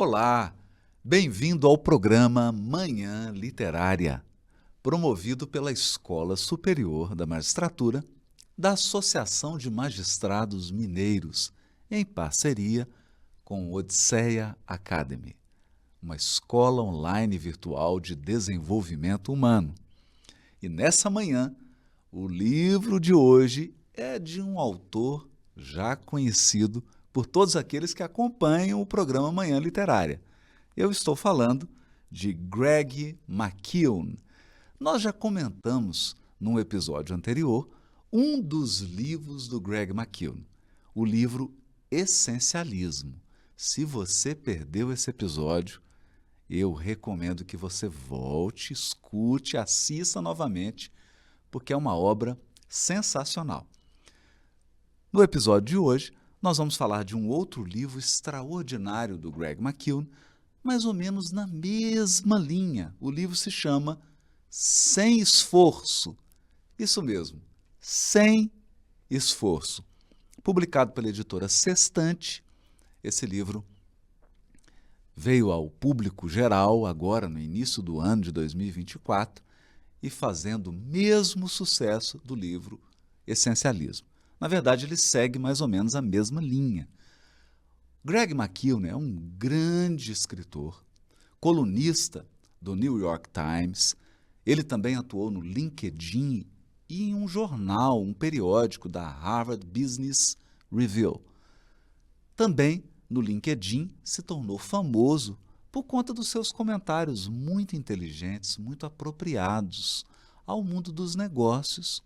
Olá, bem-vindo ao programa Manhã Literária, promovido pela Escola Superior da Magistratura da Associação de Magistrados Mineiros, em parceria com o Odisseia Academy, uma escola online virtual de desenvolvimento humano. E nessa manhã, o livro de hoje é de um autor já conhecido por todos aqueles que acompanham o programa Manhã Literária. Eu estou falando de Greg McKeown. Nós já comentamos, num episódio anterior, um dos livros do Greg McKeown, o livro Essencialismo. Se você perdeu esse episódio, eu recomendo que você volte, escute, assista novamente, porque é uma obra sensacional. No episódio de hoje, nós vamos falar de um outro livro extraordinário do Greg McKeown, mais ou menos na mesma linha. O livro se chama Sem Esforço. Isso mesmo, Sem Esforço. Publicado pela editora Sextante, esse livro veio ao público geral agora no início do ano de 2024 e fazendo o mesmo sucesso do livro Essencialismo. Na verdade, ele segue mais ou menos a mesma linha. Greg McKeown é um grande escritor, colunista do New York Times. Ele também atuou no LinkedIn e em um jornal, um periódico da Harvard Business Review. Também no LinkedIn se tornou famoso por conta dos seus comentários muito inteligentes, muito apropriados ao mundo dos negócios,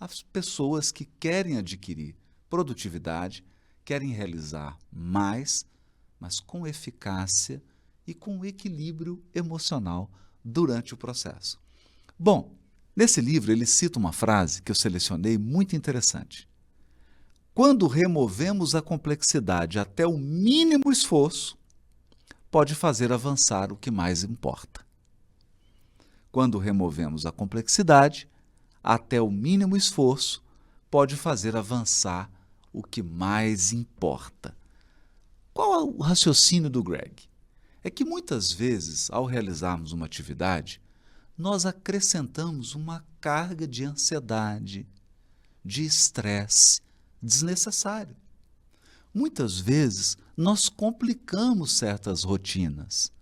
às pessoas que querem adquirir produtividade, querem realizar mais, mas com eficácia e com equilíbrio emocional durante o processo. Bom, nesse livro ele cita uma frase que eu selecionei muito interessante. Quando removemos a complexidade até o mínimo esforço, pode fazer avançar o que mais importa. Quando removemos a complexidade, até o mínimo esforço, pode fazer avançar o que mais importa. Qual é o raciocínio do Greg? É que muitas vezes, ao realizarmos uma atividade, nós acrescentamos uma carga de ansiedade, de estresse desnecessário. Muitas vezes, nós complicamos certas rotinas.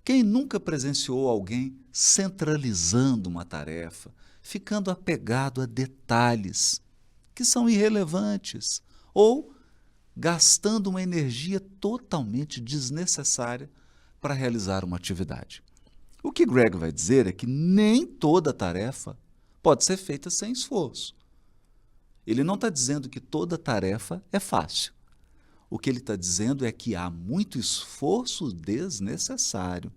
Quem nunca presenciou alguém centralizando uma tarefa, ficando apegado a detalhes que são irrelevantes ou gastando uma energia totalmente desnecessária para realizar uma atividade? O que Greg vai dizer é que nem toda tarefa pode ser feita sem esforço. Ele não está dizendo que toda tarefa é fácil. O que ele está dizendo é que há muito esforço desnecessário,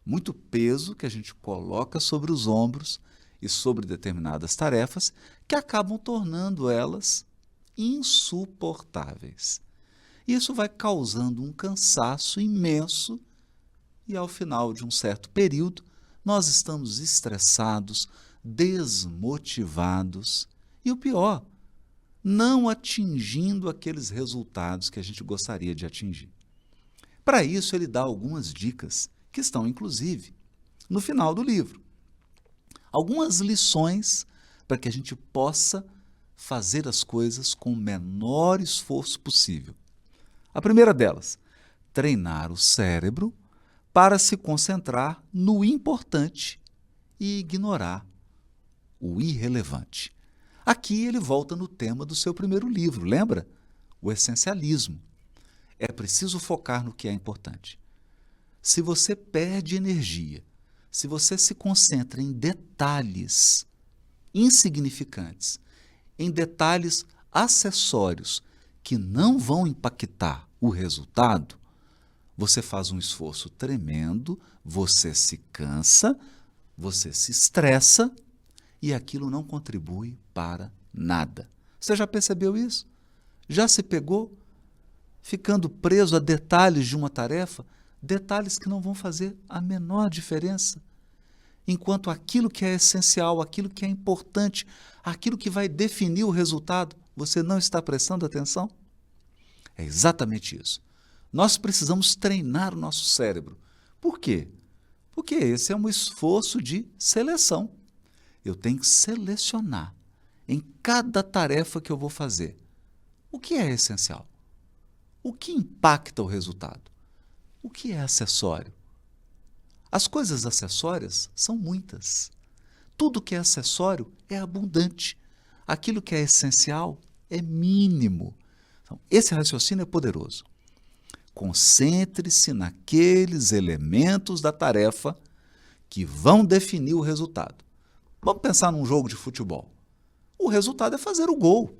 muito peso que a gente coloca sobre os ombros e sobre determinadas tarefas que acabam tornando elas insuportáveis. Isso vai causando um cansaço imenso e, ao final de um certo período, nós estamos estressados, desmotivados e, o pior, não atingindo aqueles resultados que a gente gostaria de atingir. Para isso, ele dá algumas dicas que estão, inclusive, no final do livro. Algumas lições para que a gente possa fazer as coisas com o menor esforço possível. A primeira delas, treinar o cérebro para se concentrar no importante e ignorar o irrelevante. Aqui ele volta no tema do seu primeiro livro, lembra? O essencialismo. É preciso focar no que é importante. Se você perde energia, se você se concentra em detalhes insignificantes, em detalhes acessórios que não vão impactar o resultado, você faz um esforço tremendo, você se cansa, você se estressa e aquilo não contribui para nada. Você já percebeu isso? Já se pegou ficando preso a detalhes de uma tarefa, detalhes que não vão fazer a menor diferença, enquanto aquilo que é essencial, aquilo que é importante, aquilo que vai definir o resultado, você não está prestando atenção? É exatamente isso. Nós precisamos treinar o nosso cérebro. Por quê? Porque esse é um esforço de seleção. Eu tenho que selecionar em cada tarefa que eu vou fazer o que é essencial, o que impacta o resultado, o que é acessório. As coisas acessórias são muitas. Tudo que é acessório é abundante. Aquilo que é essencial é mínimo. Então, esse raciocínio é poderoso. Concentre-se naqueles elementos da tarefa que vão definir o resultado. Vamos pensar num jogo de futebol. O resultado é fazer o gol.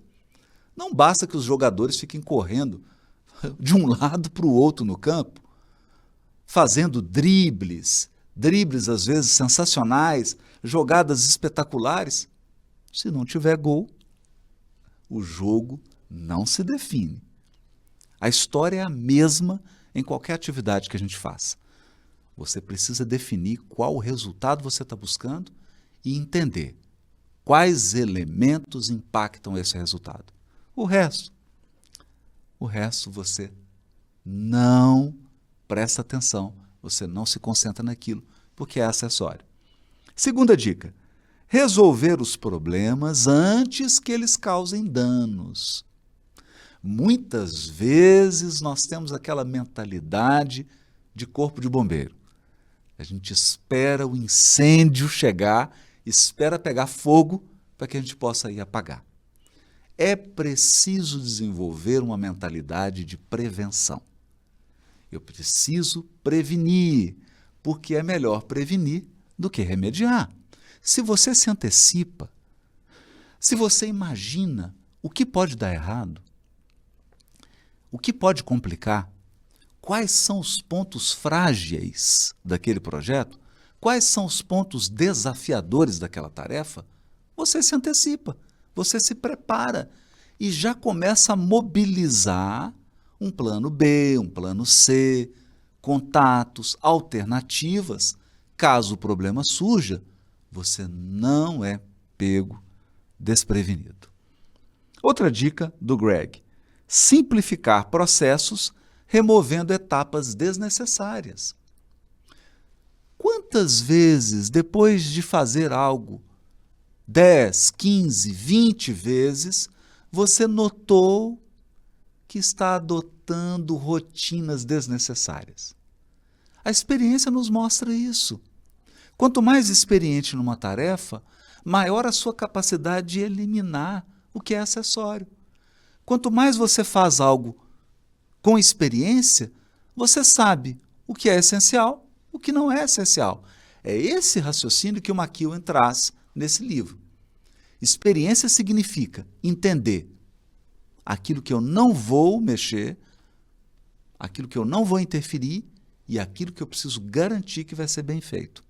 Não basta que os jogadores fiquem correndo de um lado para o outro no campo, fazendo dribles às vezes sensacionais, jogadas espetaculares. Se não tiver gol, o jogo não se define. A história é a mesma em qualquer atividade que a gente faça. Você precisa definir qual o resultado você está buscando e entender quais elementos impactam esse resultado. O resto você não presta atenção, você não se concentra naquilo, porque é acessório. Segunda dica: resolver os problemas antes que eles causem danos. Muitas vezes nós temos aquela mentalidade de corpo de bombeiro. A gente espera o incêndio chegar, espera pegar fogo para que a gente possa ir apagar. É preciso desenvolver uma mentalidade de prevenção. Eu preciso prevenir, porque é melhor prevenir do que remediar. Se você se antecipa, se você imagina o que pode dar errado, o que pode complicar, quais são os pontos frágeis daquele projeto, quais são os pontos desafiadores daquela tarefa, você se antecipa, você se prepara e já começa a mobilizar um plano B, um plano C, contatos, alternativas. Caso o problema surja, você não é pego desprevenido. Outra dica do Greg: simplificar processos, removendo etapas desnecessárias. Quantas vezes, depois de fazer algo 10, 15, 20 vezes, você notou que está adotando rotinas desnecessárias? A experiência nos mostra isso. Quanto mais experiente numa tarefa, maior a sua capacidade de eliminar o que é acessório. Quanto mais você faz algo com experiência, você sabe o que é essencial, o que não é essencial. É esse raciocínio que o McEwen traz nesse livro. Experiência significa entender aquilo que eu não vou mexer, aquilo que eu não vou interferir e aquilo que eu preciso garantir que vai ser bem feito.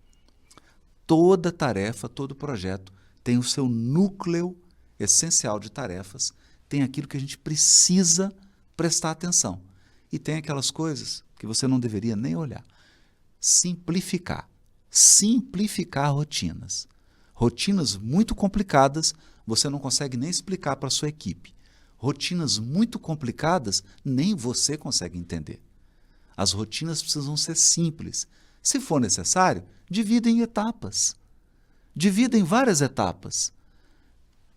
Toda tarefa, todo projeto tem o seu núcleo essencial de tarefas, tem aquilo que a gente precisa prestar atenção. E tem aquelas coisas que você não deveria nem olhar. Simplificar. Simplificar rotinas. Rotinas muito complicadas, você não consegue nem explicar para a sua equipe. Rotinas muito complicadas, nem você consegue entender. As rotinas precisam ser simples. Se for necessário, divida em etapas. Divida em várias etapas.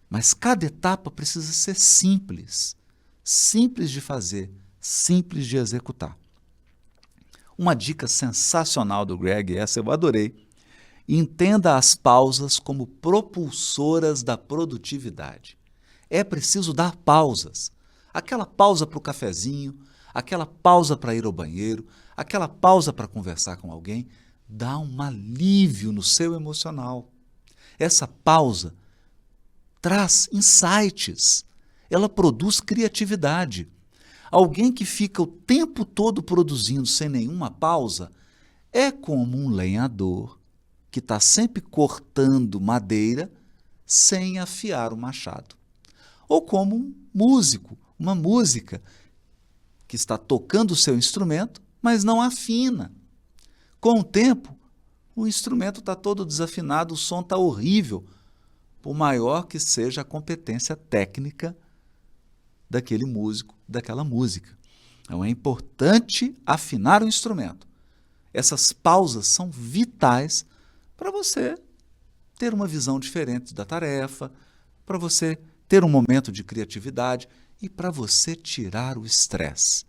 Mas cada etapa precisa ser simples. Simples de fazer, simples de executar. Uma dica sensacional do Greg, essa eu adorei. Entenda as pausas como propulsoras da produtividade. É preciso dar pausas. Aquela pausa para o cafezinho, aquela pausa para ir ao banheiro, aquela pausa para conversar com alguém, dá um alívio no seu emocional. Essa pausa traz insights, ela produz criatividade. Alguém que fica o tempo todo produzindo sem nenhuma pausa é como um lenhador que está sempre cortando madeira sem afiar o machado. Ou como um músico, uma música que está tocando o seu instrumento, mas não afina. Com o tempo, o instrumento está todo desafinado, o som está horrível, por maior que seja a competência técnica daquele músico, daquela música. Então é importante afinar o instrumento. Essas pausas são vitais para você ter uma visão diferente da tarefa, para você ter um momento de criatividade e para você tirar o estresse.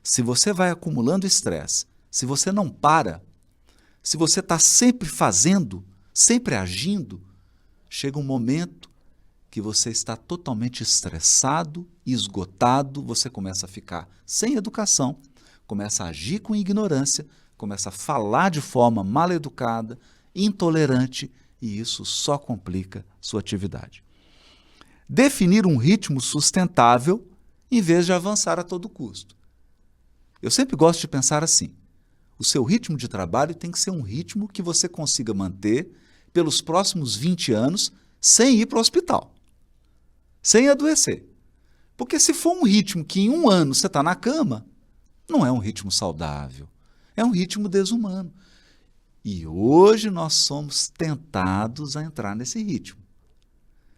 Se você vai acumulando estresse, se você não para, se você está sempre fazendo, sempre agindo, chega um momento que você está totalmente estressado, esgotado, você começa a ficar sem educação, começa a agir com ignorância, começa a falar de forma mal educada, intolerante, e isso só complica sua atividade. Definir um ritmo sustentável em vez de avançar a todo custo. Eu sempre gosto de pensar assim: o seu ritmo de trabalho tem que ser um ritmo que você consiga manter pelos próximos 20 anos sem ir para o hospital, sem adoecer. Porque se for um ritmo que em um ano você está na cama, não é um ritmo saudável, é um ritmo desumano. E hoje nós somos tentados a entrar nesse ritmo.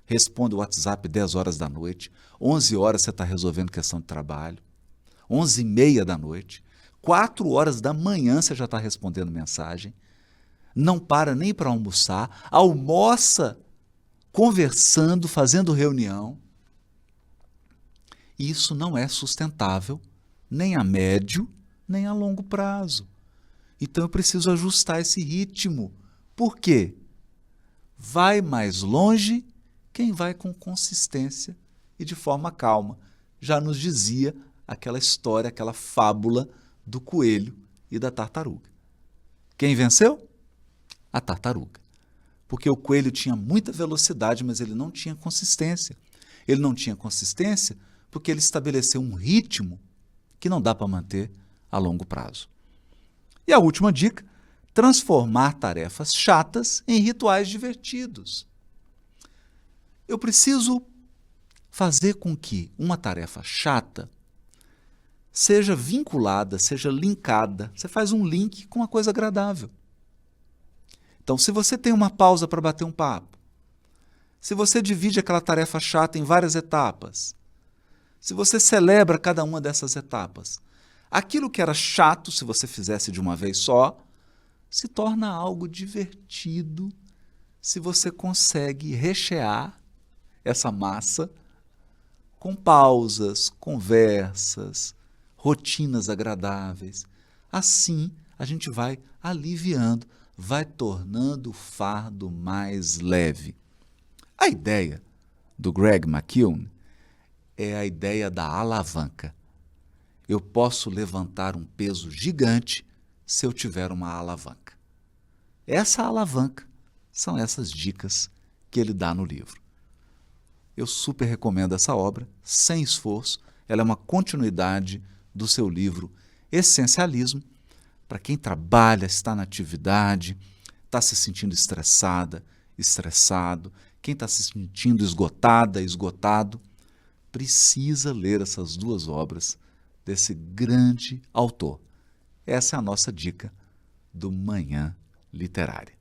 Responde o WhatsApp 10 horas da noite, 11 horas você está resolvendo questão de trabalho, 11h30 da noite, 4 horas da manhã você já está respondendo mensagem, não para nem para almoçar, almoça conversando, fazendo reunião. Isso não é sustentável, nem a médio, nem a longo prazo. Então eu preciso ajustar esse ritmo. Por quê? Vai mais longe quem vai com consistência e de forma calma. Já nos dizia aquela história, aquela fábula do coelho e da tartaruga. Quem venceu? A tartaruga. Porque o coelho tinha muita velocidade, mas ele não tinha consistência. Ele não tinha consistência porque ele estabeleceu um ritmo que não dá para manter a longo prazo. E a última dica: transformar tarefas chatas em rituais divertidos. Eu preciso fazer com que uma tarefa chata seja vinculada, seja linkada. Você faz um link com uma coisa agradável. Então, se você tem uma pausa para bater um papo, se você divide aquela tarefa chata em várias etapas, se você celebra cada uma dessas etapas, aquilo que era chato, se você fizesse de uma vez só, se torna algo divertido se você consegue rechear essa massa com pausas, conversas, rotinas agradáveis. Assim, a gente vai aliviando, vai tornando o fardo mais leve. A ideia do Greg McKeown é a ideia da alavanca. Eu posso levantar um peso gigante se eu tiver uma alavanca. Essa alavanca são essas dicas que ele dá no livro. Eu super recomendo essa obra, sem esforço. Ela é uma continuidade do seu livro Essencialismo, para quem trabalha, está na atividade, está se sentindo estressada, estressado, quem está se sentindo esgotada, esgotado, precisa ler essas duas obras desse grande autor. Essa é a nossa dica do Manhã Literária.